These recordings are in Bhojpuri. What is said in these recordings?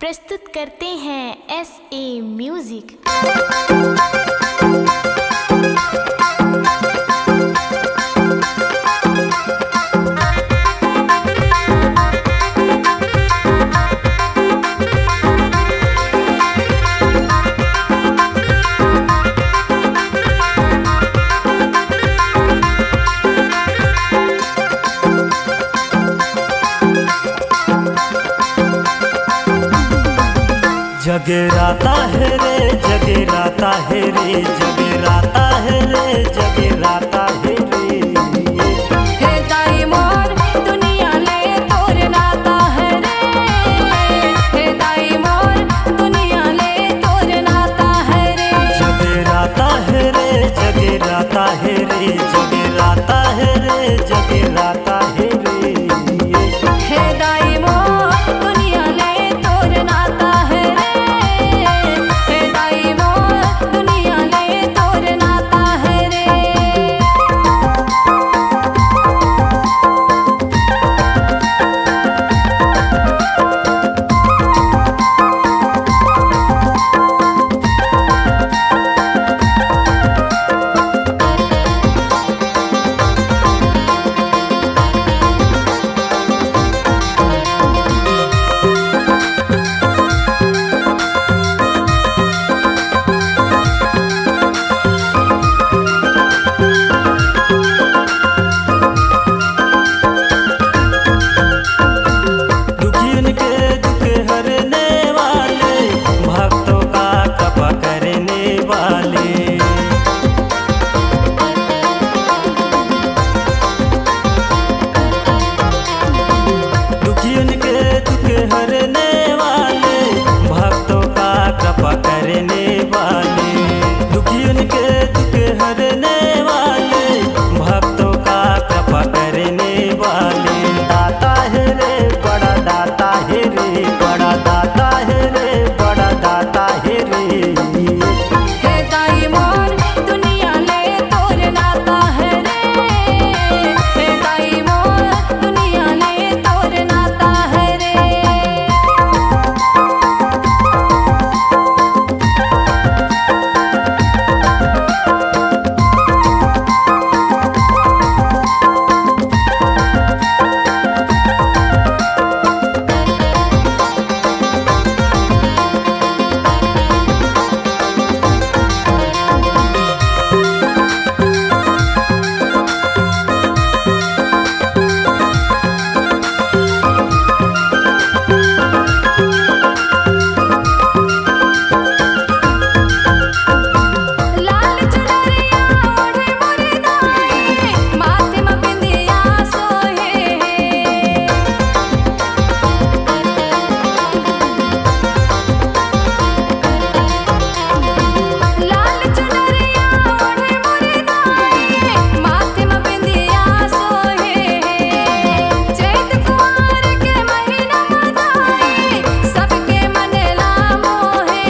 प्रस्तुत करते हैं SA म्यूजिक। जगराता है रे जगराता है रे जगराता है रे जगराता है रे। हे दाई मोर दुनिया ले तोर नाता है रे। हे दाई मोर दुनिया ले तोर नाता है रे। जगराता है रे जगराता है रे जगराता है रे जगराता है रे। हे दाई मोर दुनिया ले तोर नाता है रे। हे दाई मोर दुनिया ले तोर नाता है रे। दुखियन के दुख हरने वाले भक्तों का कृपा करने वाले। दुखियन के दुख हरने वाले भक्तों का कृपा करने वाले। दुखियन के दुख हरने वाले भक्तों का कृपा करने वाले। दाता है रे बड़ा दाता है रे बड़ा दाता है रे बड़ा दाता है रे। हे दाई मोर दुनिया ले तोर नाता है रे। हे दाई मोर दुनिया ले तोर नाता है रे। लाल चुनरिया ओढ़े मोरे दाई, माथे म बिंदिया सोहे। लाल चुनरिया ओढ़े मोरे दाई, माथे म बिंदिया सोहे। चैत कुंवार के महीना दाई, सबके मनला मोहे।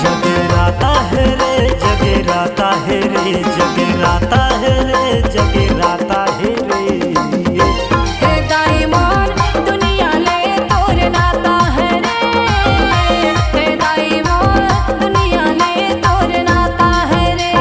जगराता है रे जगराता है रे जगराता है रे जगराता है रे। हे दाई मोर दुनिया ले तोर नाता है रे। हे दाई मोर दुनिया ले तोर नाता है रे।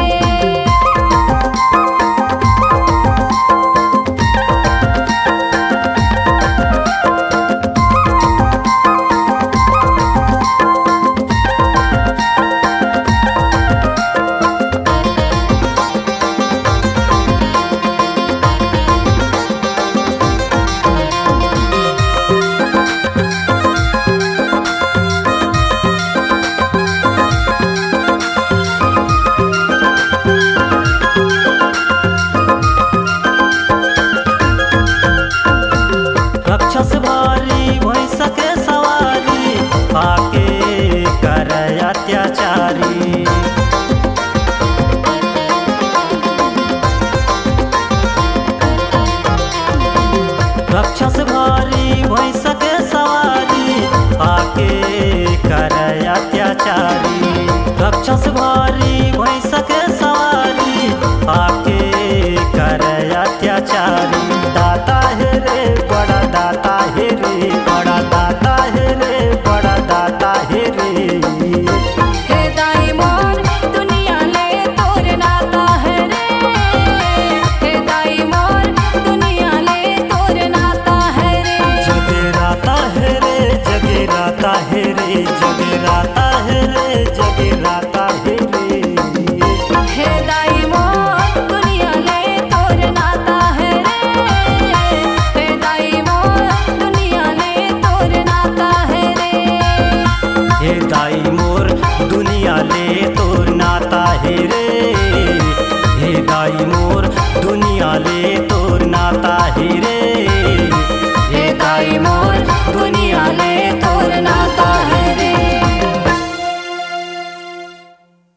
राक्षस भारी भैंस के सवारी आके कर अत्याचारी। राक्षस भारी भैंस के सवारी आके कर अत्याचारी। राक्षस भारी भैंस के सवारी आके कर अत्याचारी। दाता है रे बड़ा दाता है रे बड़ा दाता है रे बड़ा दाता ले तोर नाता है रे हे दाई मोर